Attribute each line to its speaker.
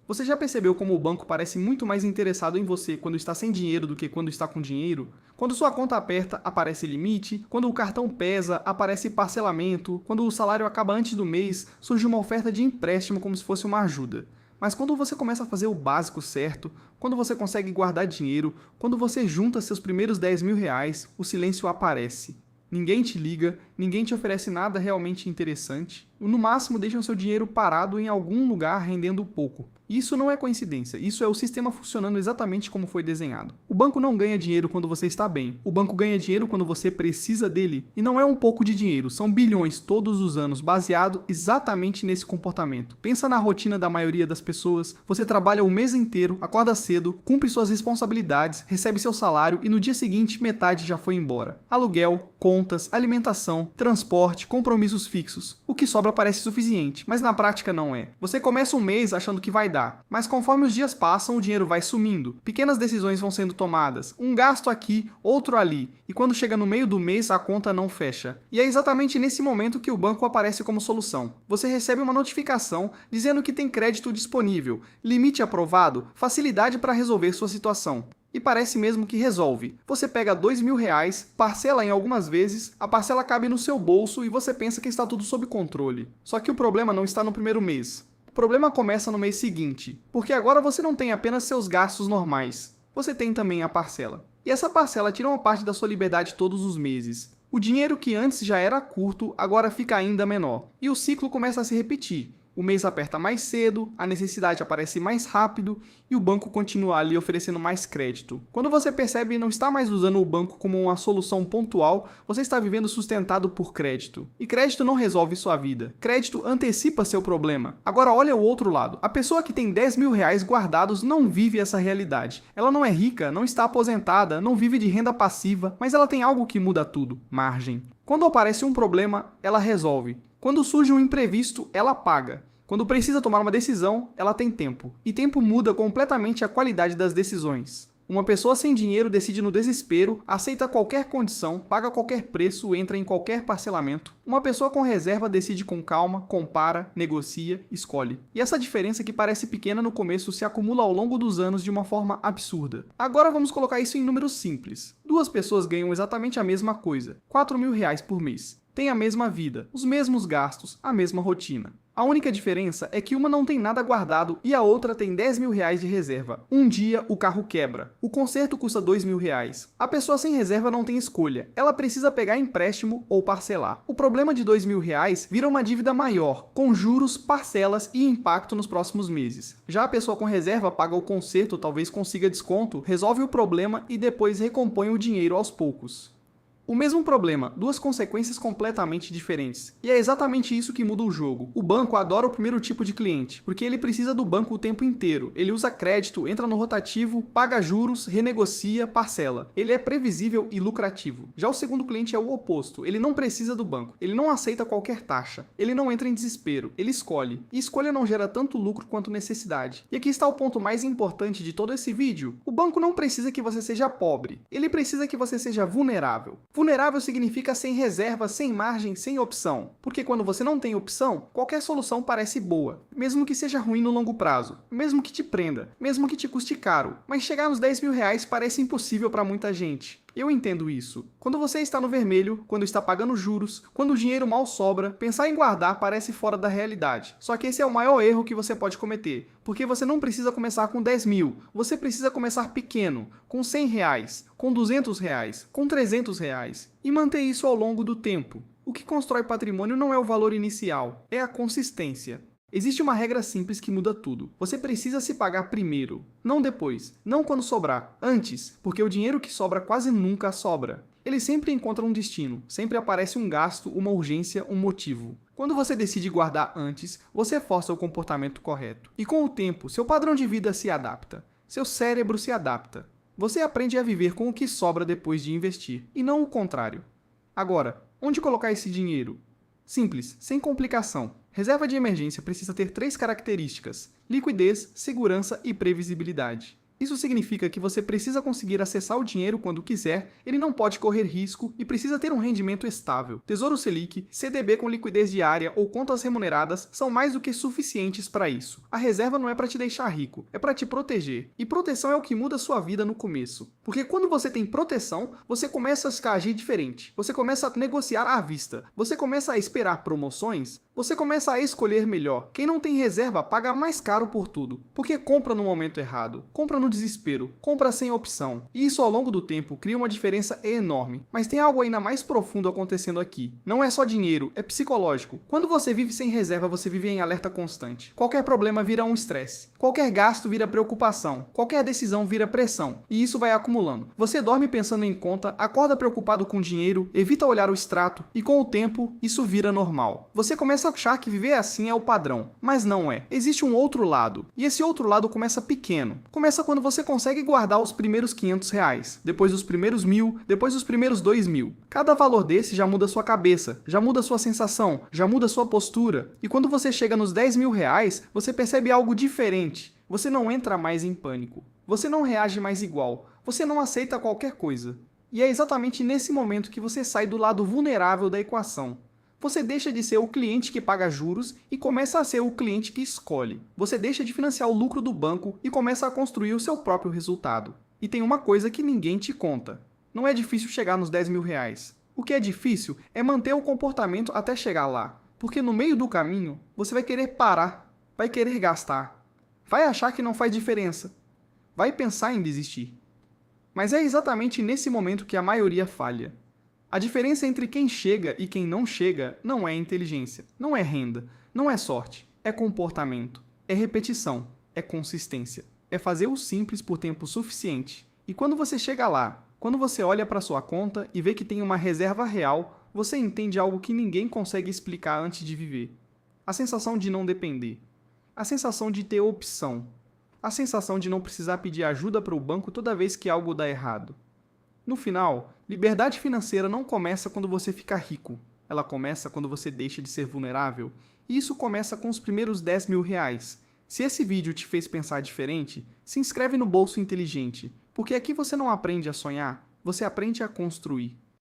Speaker 1: Você já percebeu como o banco parece muito mais interessado em você quando está sem dinheiro do que quando está com dinheiro? Quando sua conta aperta, aparece limite, quando o cartão pesa, aparece parcelamento, quando o salário acaba antes do mês, surge uma oferta de empréstimo como se fosse uma ajuda. Mas quando você começa a fazer o básico certo, quando você consegue guardar dinheiro, quando você junta seus primeiros 10 mil reais, o silêncio aparece. Ninguém te liga, ninguém te oferece nada realmente interessante. No máximo deixam seu dinheiro parado em algum lugar rendendo pouco. Isso não é coincidência, isso é o sistema funcionando exatamente como foi desenhado. O banco não ganha dinheiro quando você está bem, o banco ganha dinheiro quando você precisa dele. E não é um pouco de dinheiro, são bilhões todos os anos, baseado exatamente nesse comportamento. Pensa na rotina da maioria das pessoas, você trabalha o mês inteiro, acorda cedo, cumpre suas responsabilidades, recebe seu salário e no dia seguinte metade já foi embora. Aluguel, contas, alimentação, transporte, compromissos fixos. O que sobra parece suficiente, mas na prática não é. Você começa um mês achando que vai dar, mas conforme os dias passam, o dinheiro vai sumindo. Pequenas decisões vão sendo tomadas, um gasto aqui, outro ali, e quando chega no meio do mês, a conta não fecha. E é exatamente nesse momento que o banco aparece como solução. Você recebe uma notificação dizendo que tem crédito disponível, limite aprovado, facilidade para resolver sua situação. E parece mesmo que resolve. Você pega 2 mil reais, parcela em algumas vezes, a parcela cabe no seu bolso e você pensa que está tudo sob controle. Só que o problema não está no primeiro mês. O problema começa no mês seguinte, porque agora você não tem apenas seus gastos normais, você tem também a parcela. E essa parcela tira uma parte da sua liberdade todos os meses. O dinheiro que antes já era curto, agora fica ainda menor. E o ciclo começa a se repetir. O mês aperta mais cedo, a necessidade aparece mais rápido e o banco continua ali oferecendo mais crédito. Quando você percebe que não está mais usando o banco como uma solução pontual, você está vivendo sustentado por crédito. E crédito não resolve sua vida. Crédito antecipa seu problema. Agora olha o outro lado. A pessoa que tem 10 mil reais guardados não vive essa realidade. Ela não é rica, não está aposentada, não vive de renda passiva, mas ela tem algo que muda tudo: margem. Quando aparece um problema, ela resolve. Quando surge um imprevisto, ela paga. Quando precisa tomar uma decisão, ela tem tempo. E tempo muda completamente a qualidade das decisões. Uma pessoa sem dinheiro decide no desespero, aceita qualquer condição, paga qualquer preço, entra em qualquer parcelamento. Uma pessoa com reserva decide com calma, compara, negocia, escolhe. E essa diferença que parece pequena no começo se acumula ao longo dos anos de uma forma absurda. Agora vamos colocar isso em números simples. Duas pessoas ganham exatamente a mesma coisa, 4 mil reais por mês. Têm a mesma vida, os mesmos gastos, a mesma rotina. A única diferença é que uma não tem nada guardado e a outra tem 10 mil reais de reserva. Um dia o carro quebra. O conserto custa 2 mil reais. A pessoa sem reserva não tem escolha. Ela precisa pegar empréstimo ou parcelar. O problema de 2 mil reais vira uma dívida maior, com juros, parcelas e impacto nos próximos meses. Já a pessoa com reserva paga o conserto, talvez consiga desconto, resolve o problema e depois recompõe o dinheiro aos poucos. O mesmo problema, duas consequências completamente diferentes. E é exatamente isso que muda o jogo. O banco adora o primeiro tipo de cliente, porque ele precisa do banco o tempo inteiro. Ele usa crédito, entra no rotativo, paga juros, renegocia, parcela. Ele é previsível e lucrativo. Já o segundo cliente é o oposto. Ele não precisa do banco. Ele não aceita qualquer taxa. Ele não entra em desespero. Ele escolhe. E escolha não gera tanto lucro quanto necessidade. E aqui está o ponto mais importante de todo esse vídeo. O banco não precisa que você seja pobre. Ele precisa que você seja vulnerável. Vulnerável significa sem reserva, sem margem, sem opção. Porque quando você não tem opção, qualquer solução parece boa, mesmo que seja ruim no longo prazo, mesmo que te prenda, mesmo que te custe caro. Mas chegar nos 10 mil reais parece impossível para muita gente. Eu entendo isso. Quando você está no vermelho, quando está pagando juros, quando o dinheiro mal sobra, pensar em guardar parece fora da realidade. Só que esse é o maior erro que você pode cometer, porque você não precisa começar com 10 mil, você precisa começar pequeno, com 100 reais, com 200 reais, com 300 reais, e manter isso ao longo do tempo. O que constrói patrimônio não é o valor inicial, é a consistência. Existe uma regra simples que muda tudo. Você precisa se pagar primeiro, não depois, não quando sobrar, antes, porque o dinheiro que sobra quase nunca sobra. Ele sempre encontra um destino, sempre aparece um gasto, uma urgência, um motivo. Quando você decide guardar antes, você força o comportamento correto. E com o tempo, seu padrão de vida se adapta, seu cérebro se adapta. Você aprende a viver com o que sobra depois de investir, e não o contrário. Agora, onde colocar esse dinheiro? Simples, sem complicação. Reserva de emergência precisa ter 3 características: liquidez, segurança e previsibilidade. Isso significa que você precisa conseguir acessar o dinheiro quando quiser, ele não pode correr risco e precisa ter um rendimento estável. Tesouro Selic, CDB com liquidez diária ou contas remuneradas são mais do que suficientes para isso. A reserva não é para te deixar rico, é para te proteger. E proteção é o que muda sua vida no começo. Porque quando você tem proteção, você começa a agir diferente. Você começa a negociar à vista. Você começa a esperar promoções. Você começa a escolher melhor. Quem não tem reserva paga mais caro por tudo, porque compra no momento errado, compra no desespero, compra sem opção. E isso ao longo do tempo cria uma diferença enorme. Mas tem algo ainda mais profundo acontecendo aqui. Não é só dinheiro, é psicológico. Quando você vive sem reserva, você vive em alerta constante. Qualquer problema vira um estresse. Qualquer gasto vira preocupação. Qualquer decisão vira pressão. E isso vai acumulando. Você dorme pensando em conta, acorda preocupado com dinheiro, evita olhar o extrato e com o tempo isso vira normal. Você começa a achar que viver assim é o padrão, mas não é. Existe um outro lado, e esse outro lado começa pequeno. Começa quando você consegue guardar os primeiros R$ 500, depois os primeiros 1.000, depois os primeiros 2.000. Cada valor desse já muda sua cabeça, já muda sua sensação, já muda sua postura. E quando você chega nos R$ 10.000, você percebe algo diferente. Você não entra mais em pânico. Você não reage mais igual. Você não aceita qualquer coisa. E é exatamente nesse momento que você sai do lado vulnerável da equação. Você deixa de ser o cliente que paga juros e começa a ser o cliente que escolhe. Você deixa de financiar o lucro do banco e começa a construir o seu próprio resultado. E tem uma coisa que ninguém te conta. Não é difícil chegar nos R$ 10.000. O que é difícil é manter o comportamento até chegar lá. Porque no meio do caminho, você vai querer parar, vai querer gastar, vai achar que não faz diferença, vai pensar em desistir. Mas é exatamente nesse momento que a maioria falha. A diferença entre quem chega e quem não chega não é inteligência, não é renda, não é sorte, é comportamento, é repetição, é consistência, é fazer o simples por tempo suficiente. E quando você chega lá, quando você olha para sua conta e vê que tem uma reserva real, você entende algo que ninguém consegue explicar antes de viver. A sensação de não depender, a sensação de ter opção, a sensação de não precisar pedir ajuda para o banco toda vez que algo dá errado. No final, liberdade financeira não começa quando você fica rico. Ela começa quando você deixa de ser vulnerável. E isso começa com os primeiros R$ 10.000. Se esse vídeo te fez pensar diferente, se inscreve no Bolso Inteligente, porque aqui você não aprende a sonhar, você aprende a construir.